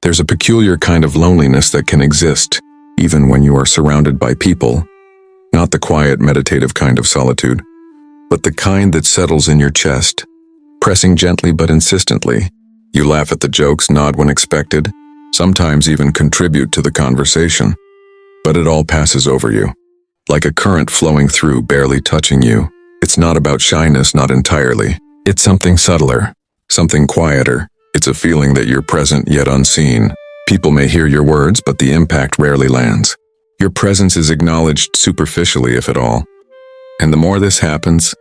There's a peculiar kind of loneliness that can exist, even when you are surrounded by people. Not the quiet, meditative kind of solitude, but the kind that settles in your chest, pressing gently but insistently. You laugh at the jokes, nod when expected, sometimes even contribute to the conversation. But it all passes over you, like a current flowing through, barely touching you. It's not about shyness, not entirely. It's something subtler, something quieter. It's a feeling that you're present yet unseen. People may hear your words, but the impact rarely lands. Your presence is acknowledged superficially, if at all. And the more this happens,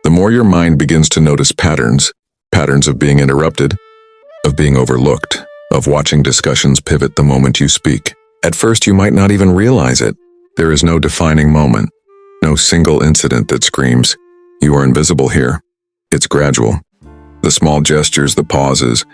the more your mind begins to notice patterns of being interrupted, of being overlooked, of watching discussions pivot the moment you speak. At first, you might not even realize it. There is no defining moment, no single incident that screams, "You are invisible here." It's gradual. The small gestures, the pauses,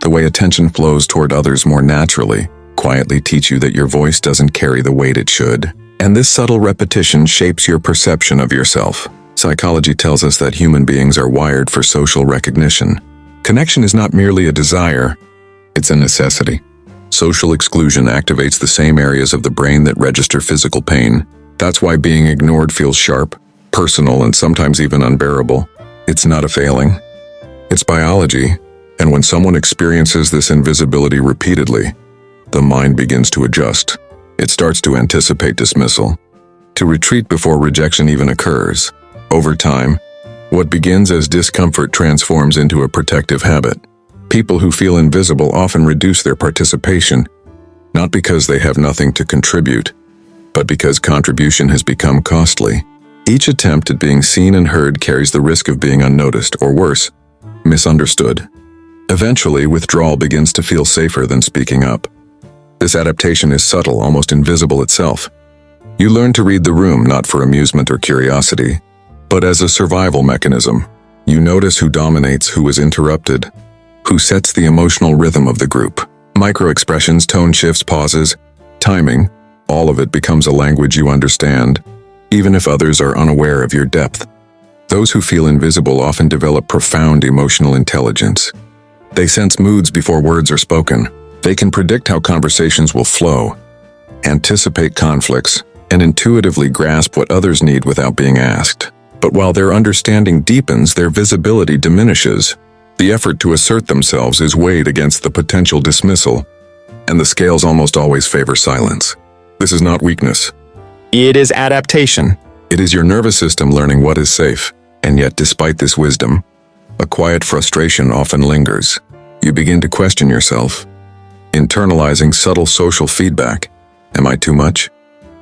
the way attention flows toward others more naturally, quietly teach you that your voice doesn't carry the weight it should. And this subtle repetition shapes your perception of yourself. Psychology tells us that human beings are wired for social recognition. Connection is not merely a desire, it's a necessity. Social exclusion activates the same areas of the brain that register physical pain. That's why being ignored feels sharp, personal, and sometimes even unbearable. It's not a failing. It's biology, and when someone experiences this invisibility repeatedly, the mind begins to adjust. It starts to anticipate dismissal, to retreat before rejection even occurs. Over time, what begins as discomfort transforms into a protective habit. People who feel invisible often reduce their participation, not because they have nothing to contribute, but because contribution has become costly. Each attempt at being seen and heard carries the risk of being unnoticed, or worse, misunderstood. Eventually, withdrawal begins to feel safer than speaking up. This adaptation is subtle, almost invisible itself. You learn to read the room not for amusement or curiosity, but as a survival mechanism. You notice who dominates, who is interrupted, who sets the emotional rhythm of the group. Micro-expressions, tone shifts, pauses, timing, all of it becomes a language you understand, even if others are unaware of your depth. Those who feel invisible often develop profound emotional intelligence. They sense moods before words are spoken. They can predict how conversations will flow, anticipate conflicts, and intuitively grasp what others need without being asked. But while their understanding deepens, their visibility diminishes. The effort to assert themselves is weighed against the potential dismissal, and the scales almost always favor silence. This is not weakness. It is adaptation. It is your nervous system learning what is safe. And yet, despite this wisdom, a quiet frustration often lingers. You begin to question yourself, internalizing subtle social feedback. Am I too much?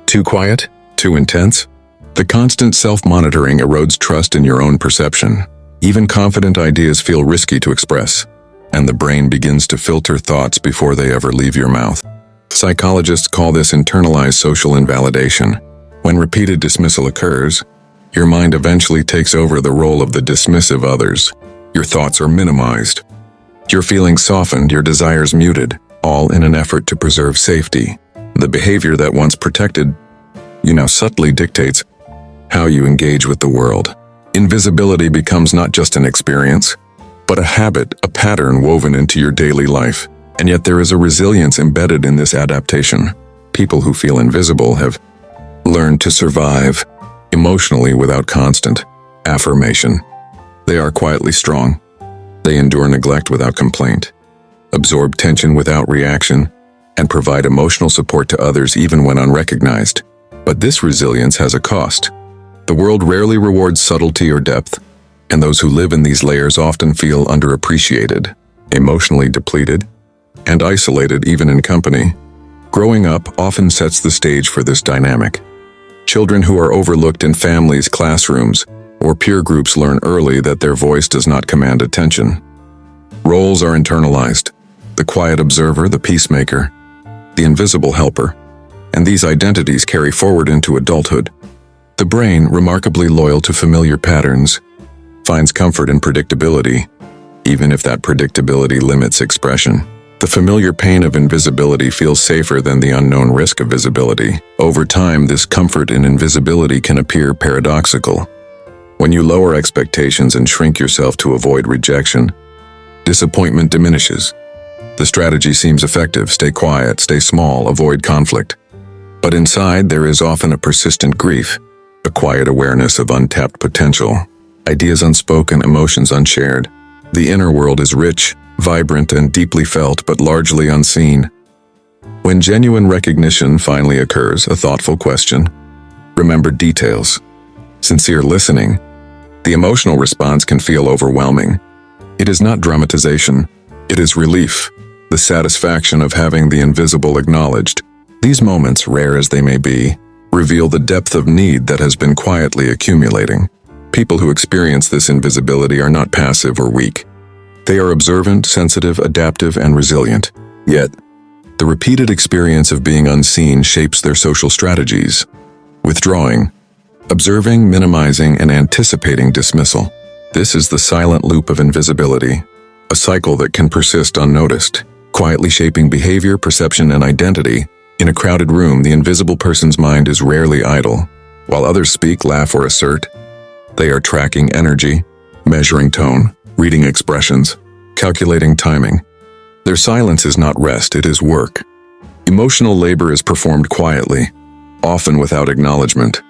Too quiet? Too intense? The constant self-monitoring erodes trust in your own perception. Even confident ideas feel risky to express, and the brain begins to filter thoughts before they ever leave your mouth. Psychologists call this internalized social invalidation. When repeated dismissal occurs, your mind eventually takes over the role of the dismissive others. Your thoughts are minimized, your feelings softened, your desires muted, all in an effort to preserve safety. The behavior that once protected you now subtly dictates how you engage with the world. Invisibility becomes not just an experience, but a habit, a pattern woven into your daily life. And yet there is a resilience embedded in this adaptation. People who feel invisible have learned to survive emotionally without constant affirmation. They are quietly strong. They endure neglect without complaint, absorb tension without reaction, and provide emotional support to others even when unrecognized. But this resilience has a cost. The world rarely rewards subtlety or depth, and those who live in these layers often feel underappreciated, emotionally depleted, and isolated even in company. Growing up often sets the stage for this dynamic. Children who are overlooked in families, classrooms, or peer groups learn early that their voice does not command attention. Roles are internalized: the quiet observer, the peacemaker, the invisible helper, and these identities carry forward into adulthood. The brain, remarkably loyal to familiar patterns, finds comfort in predictability, even if that predictability limits expression. The familiar pain of invisibility feels safer than the unknown risk of visibility. Over time, this comfort in invisibility can appear paradoxical. When you lower expectations and shrink yourself to avoid rejection, disappointment diminishes. The strategy seems effective: stay quiet, stay small, avoid conflict. But inside, there is often a persistent grief, a quiet awareness of untapped potential, ideas unspoken, emotions unshared. The inner world is rich, vibrant, and deeply felt, but largely unseen. When genuine recognition finally occurs, a thoughtful question, remembered details, sincere listening, the emotional response can feel overwhelming. It is not dramatization, it is relief, the satisfaction of having the invisible acknowledged. These moments, rare as they may be, reveal the depth of need that has been quietly accumulating. People who experience this invisibility are not passive or weak. They are observant, sensitive, adaptive, and resilient. Yet, the repeated experience of being unseen shapes their social strategies. Withdrawing, observing, minimizing, and anticipating dismissal. This is the silent loop of invisibility, a cycle that can persist unnoticed, quietly shaping behavior, perception, and identity. In a crowded room, the invisible person's mind is rarely idle. While others speak, laugh, or assert, they are tracking energy, measuring tone, reading expressions, calculating timing. Their silence is not rest, it is work. Emotional labor is performed quietly, often without acknowledgement.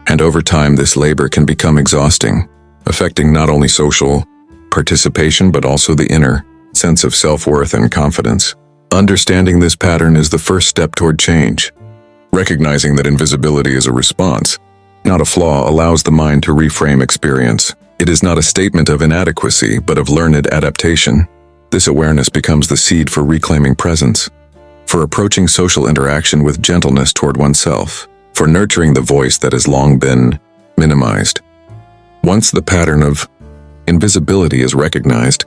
And over time, this labor can become exhausting, affecting not only social participation but also the inner sense of self-worth and confidence. Understanding this pattern is the first step toward change. Recognizing that invisibility is a response, not a flaw, allows the mind to reframe experience. It is not a statement of inadequacy, but of learned adaptation. This awareness becomes the seed for reclaiming presence, for approaching social interaction with gentleness toward oneself, for nurturing the voice that has long been minimized. Once the pattern of invisibility is recognized,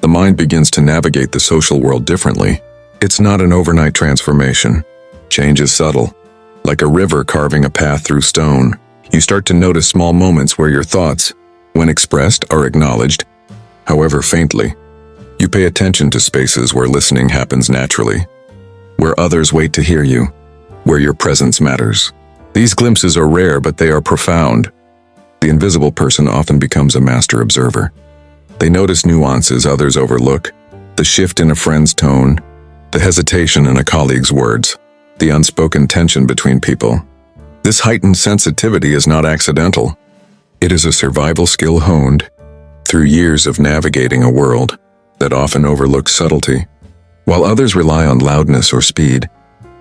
the mind begins to navigate the social world differently. It's not an overnight transformation. Change is subtle. Like a river carving a path through stone, you start to notice small moments where your thoughts, when expressed, are acknowledged, however faintly. You pay attention to spaces where listening happens naturally, where others wait to hear you, where your presence matters. These glimpses are rare, but they are profound. The invisible person often becomes a master observer. They notice nuances others overlook, the shift in a friend's tone, the hesitation in a colleague's words, the unspoken tension between people. This heightened sensitivity is not accidental. It is a survival skill honed through years of navigating a world that often overlooks subtlety. While others rely on loudness or speed,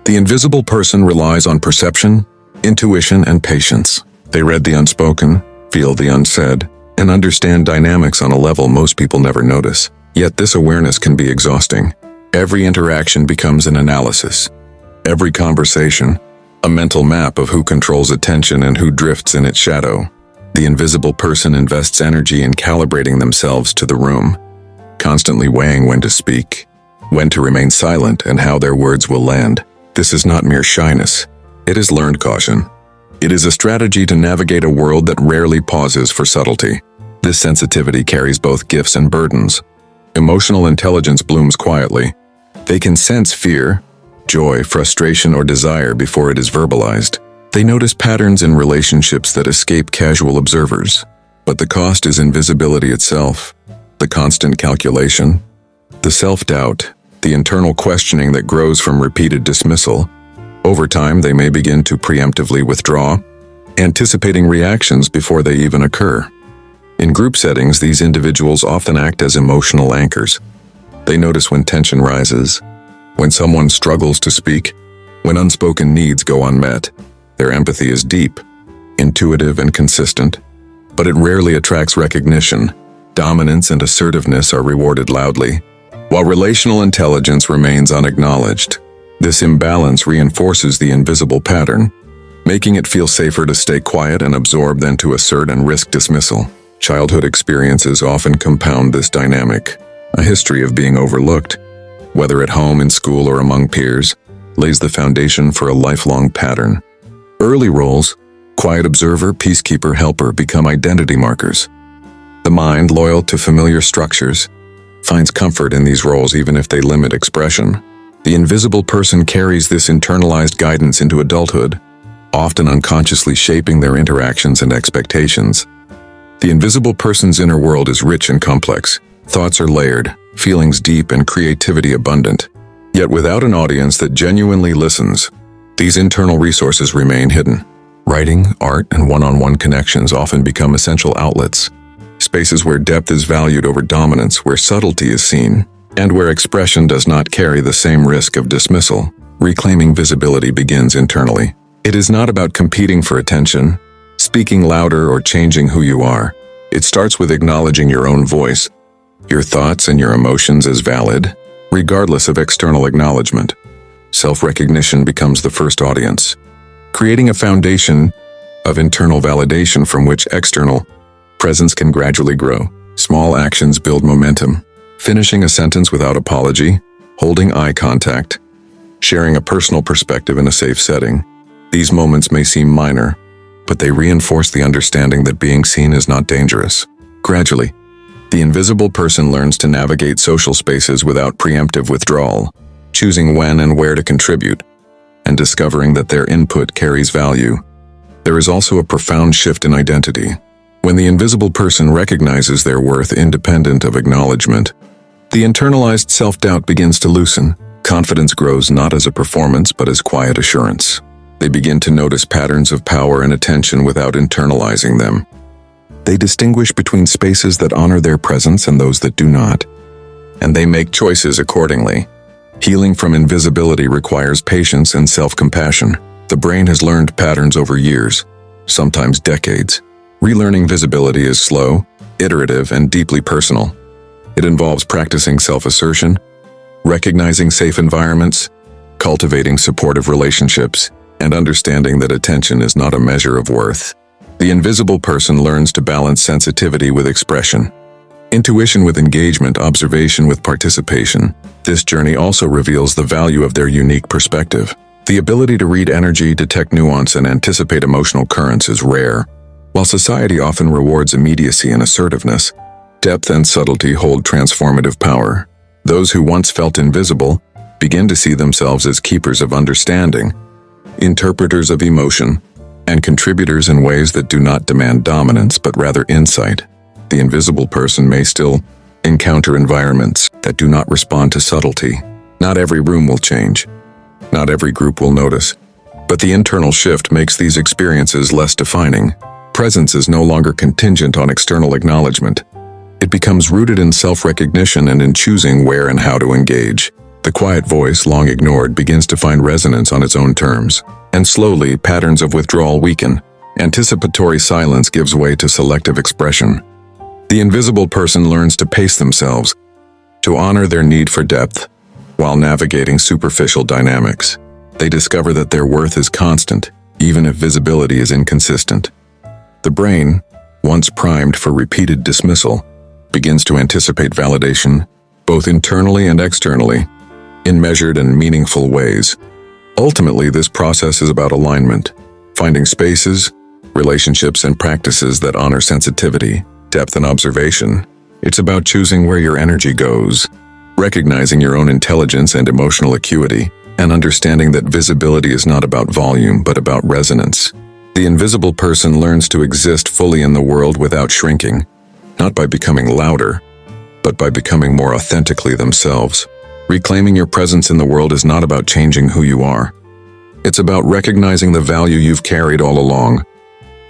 the invisible person relies on perception, intuition, and patience. They read the unspoken, feel the unsaid, and understand dynamics on a level most people never notice. Yet this awareness can be exhausting. Every interaction becomes an analysis. Every conversation, a mental map of who controls attention and who drifts in its shadow. The invisible person invests energy in calibrating themselves to the room, constantly weighing when to speak, when to remain silent, and how their words will land. This is not mere shyness. It is learned caution. It is a strategy to navigate a world that rarely pauses for subtlety. This sensitivity carries both gifts and burdens. Emotional intelligence blooms quietly. They can sense fear, joy, frustration, or desire before it is verbalized. They notice patterns in relationships that escape casual observers. But the cost is invisibility itself, the constant calculation, the self-doubt, the internal questioning that grows from repeated dismissal. Over time, they may begin to preemptively withdraw, anticipating reactions before they even occur. In group settings, these individuals often act as emotional anchors. They notice when tension rises, when someone struggles to speak, when unspoken needs go unmet. Their empathy is deep, intuitive, and consistent, but it rarely attracts recognition. Dominance and assertiveness are rewarded loudly, while relational intelligence remains unacknowledged. This imbalance reinforces the invisible pattern, making it feel safer to stay quiet and absorb than to assert and risk dismissal. Childhood experiences often compound this dynamic. A history of being overlooked, whether at home, in school, or among peers, lays the foundation for a lifelong pattern. Early roles, quiet observer, peacekeeper, helper, become identity markers. The mind, loyal to familiar structures, finds comfort in these roles even if they limit expression. The invisible person carries this internalized guidance into adulthood, often unconsciously shaping their interactions and expectations. The invisible person's inner world is rich and complex. Thoughts are layered, feelings deep and creativity abundant. Yet without an audience that genuinely listens, these internal resources remain hidden. Writing, art, and one-on-one connections often become essential outlets, spaces where depth is valued over dominance, where subtlety is seen, and where expression does not carry the same risk of dismissal. Reclaiming visibility begins internally. It is not about competing for attention, speaking louder, or changing who you are. It starts with acknowledging your own voice, your thoughts and your emotions as valid, regardless of external acknowledgement. Self-recognition becomes the first audience, creating a foundation of internal validation from which external presence can gradually grow. Small actions build momentum. Finishing a sentence without apology, holding eye contact, sharing a personal perspective in a safe setting. These moments may seem minor, but they reinforce the understanding that being seen is not dangerous. Gradually, the invisible person learns to navigate social spaces without preemptive withdrawal, choosing when and where to contribute, and discovering that their input carries value. There is also a profound shift in identity. When the invisible person recognizes their worth independent of acknowledgement, the internalized self-doubt begins to loosen. Confidence grows not as a performance but as quiet assurance. They begin to notice patterns of power and attention without internalizing them. They distinguish between spaces that honor their presence and those that do not, and they make choices accordingly. Healing from invisibility requires patience and self-compassion. The brain has learned patterns over years, sometimes decades. Relearning visibility is slow, iterative, and deeply personal. It involves practicing self-assertion, recognizing safe environments, cultivating supportive relationships, and understanding that attention is not a measure of worth. The invisible person learns to balance sensitivity with expression, intuition with engagement, observation with participation. This journey also reveals the value of their unique perspective. The ability to read energy, detect nuance, and anticipate emotional currents is rare. While society often rewards immediacy and assertiveness, depth and subtlety hold transformative power. Those who once felt invisible begin to see themselves as keepers of understanding, interpreters of emotion, and contributors in ways that do not demand dominance but rather insight. The invisible person may still encounter environments that do not respond to subtlety. Not every room will change. Not every group will notice. But the internal shift makes these experiences less defining. Presence is no longer contingent on external acknowledgement. It becomes rooted in self-recognition and in choosing where and how to engage. The quiet voice, long ignored, begins to find resonance on its own terms. And slowly, patterns of withdrawal weaken. Anticipatory silence gives way to selective expression. The invisible person learns to pace themselves, to honor their need for depth, while navigating superficial dynamics. They discover that their worth is constant, even if visibility is inconsistent. The brain, once primed for repeated dismissal, begins to anticipate validation, both internally and externally, in measured and meaningful ways. Ultimately, this process is about alignment, finding spaces, relationships, and practices that honor sensitivity, depth, and observation. It's about choosing where your energy goes, recognizing your own intelligence and emotional acuity, and understanding that visibility is not about volume but about resonance. The invisible person learns to exist fully in the world without shrinking, not by becoming louder, but by becoming more authentically themselves. Reclaiming your presence in the world is not about changing who you are. It's about recognizing the value you've carried all along,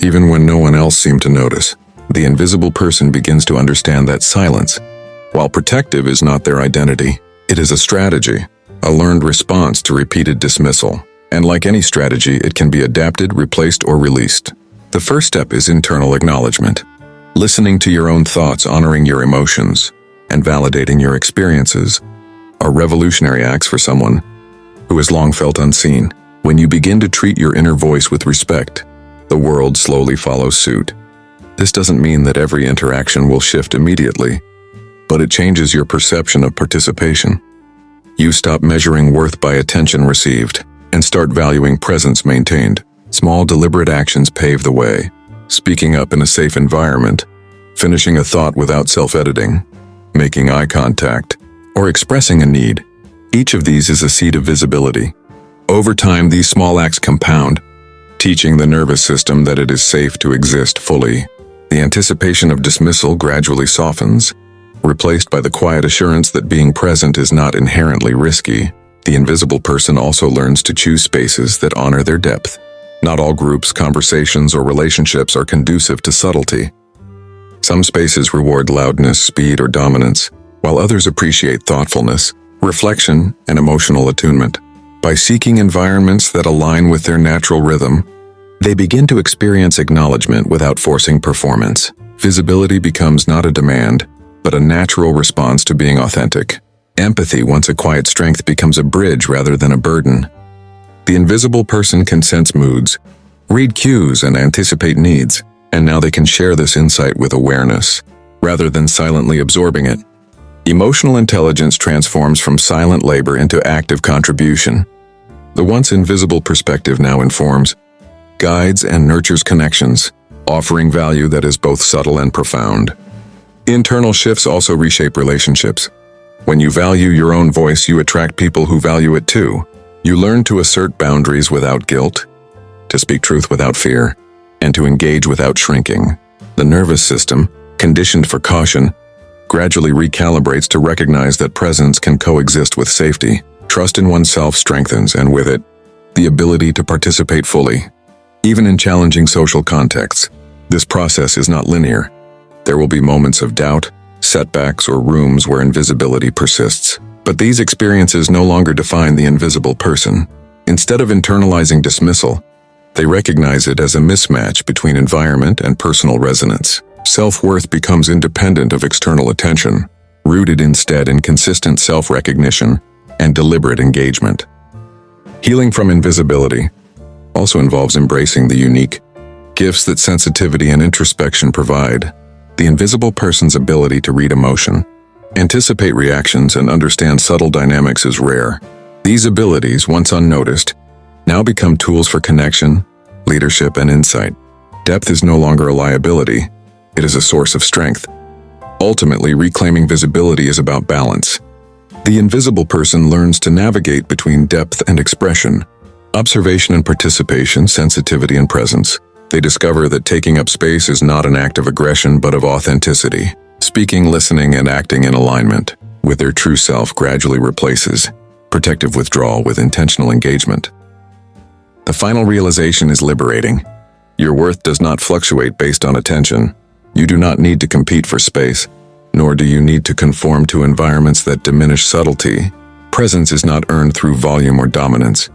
even when no one else seemed to notice. The invisible person begins to understand that silence, while protective, is not their identity. It is a strategy, a learned response to repeated dismissal. And like any strategy, it can be adapted, replaced, or released. The first step is internal acknowledgement. Listening to your own thoughts, honoring your emotions, and validating your experiences are revolutionary acts for someone who has long felt unseen. When you begin to treat your inner voice with respect, the world slowly follows suit. This doesn't mean that every interaction will shift immediately, but it changes your perception of participation. You stop measuring worth by attention received and start valuing presence maintained. Small, deliberate actions pave the way. Speaking up in a safe environment, finishing a thought without self-editing, making eye contact, or expressing a need. Each of these is a seed of visibility. Over time, these small acts compound, teaching the nervous system that it is safe to exist fully. The anticipation of dismissal gradually softens, Replaced by the quiet assurance that being present is not inherently risky, the invisible person also learns to choose spaces that honor their depth. Not all groups, conversations, or relationships are conducive to subtlety. Some spaces reward loudness, speed, or dominance, while others appreciate thoughtfulness, reflection, and emotional attunement. By seeking environments that align with their natural rhythm, they begin to experience acknowledgement without forcing performance. Visibility becomes not a demand, but a natural response to being authentic. Empathy, once a quiet strength, becomes a bridge rather than a burden. The invisible person can sense moods, read cues, and anticipate needs, and now they can share this insight with awareness, rather than silently absorbing it. Emotional intelligence transforms from silent labor into active contribution. The once invisible perspective now informs, guides, and nurtures connections, offering value that is both subtle and profound. Internal shifts also reshape relationships. When you value your own voice, you attract people who value it too. You learn to assert boundaries without guilt, to speak truth without fear, and to engage without shrinking. The nervous system, conditioned for caution, gradually recalibrates to recognize that presence can coexist with safety. Trust in oneself strengthens, and with it, the ability to participate fully. Even in challenging social contexts, this process is not linear. There will be moments of doubt, setbacks, or rooms where invisibility persists. But these experiences no longer define the invisible person. Instead of internalizing dismissal, they recognize it as a mismatch between environment and personal resonance. Self-worth becomes independent of external attention, rooted instead in consistent self-recognition and deliberate engagement. Healing from invisibility also involves embracing the unique gifts that sensitivity and introspection provide. The invisible person's ability to read emotion, anticipate reactions, and understand subtle dynamics is rare. These abilities, once unnoticed, now become tools for connection, leadership, and insight. Depth is no longer a liability, it is a source of strength. Ultimately, reclaiming visibility is about balance. The invisible person learns to navigate between depth and expression, observation and participation, sensitivity and presence. They discover that taking up space is not an act of aggression but of authenticity. Speaking, listening, and acting in alignment with their true self gradually replaces protective withdrawal with intentional engagement. The final realization is liberating. Your worth does not fluctuate based on attention. You do not need to compete for space, nor do you need to conform to environments that diminish subtlety. Presence is not earned through volume or dominance.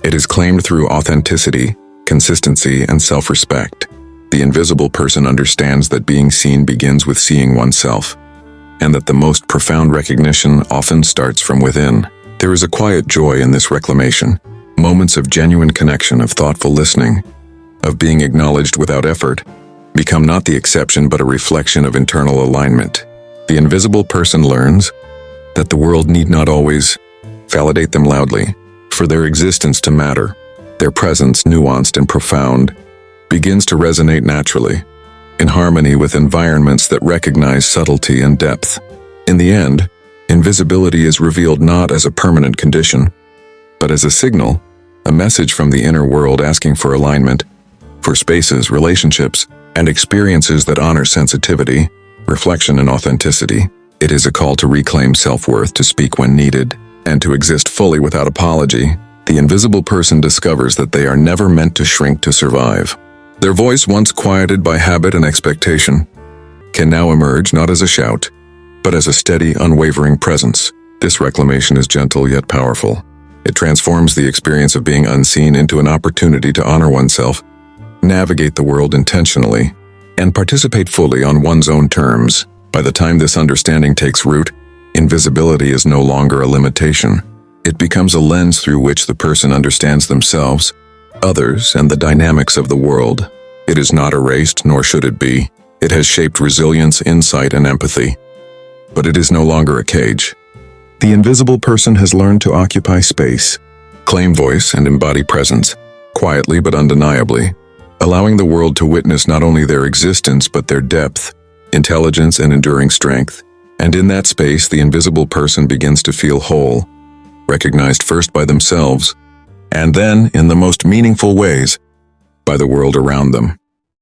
It is claimed through authenticity, consistency, and self-respect. The invisible person understands that being seen begins with seeing oneself, and that the most profound recognition often starts from within. There is a quiet joy in this reclamation, moments of genuine connection, of thoughtful listening, of being acknowledged without effort, become not the exception but a reflection of internal alignment. The invisible person learns that the world need not always validate them loudly for their existence to matter. Their presence, nuanced and profound, begins to resonate naturally, in harmony with environments that recognize subtlety and depth. In the end, invisibility is revealed not as a permanent condition, but as a signal, a message from the inner world asking for alignment, for spaces, relationships, and experiences that honor sensitivity, reflection, and authenticity. It is a call to reclaim self-worth, to speak when needed, and to exist fully without apology. The invisible person discovers that they are never meant to shrink to survive. Their voice, once quieted by habit and expectation, can now emerge not as a shout, but as a steady, unwavering presence. This reclamation is gentle yet powerful. It transforms the experience of being unseen into an opportunity to honor oneself, navigate the world intentionally, and participate fully on one's own terms. By the time this understanding takes root, invisibility is no longer a limitation. It becomes a lens through which the person understands themselves, others, and the dynamics of the world. It is not erased, nor should it be. It has shaped resilience, insight, and empathy. But it is no longer a cage. The invisible person has learned to occupy space, claim voice, and embody presence, quietly but undeniably, allowing the world to witness not only their existence but their depth, intelligence, and enduring strength. And in that space, the invisible person begins to feel whole, recognized first by themselves, and then, in the most meaningful ways, by the world around them.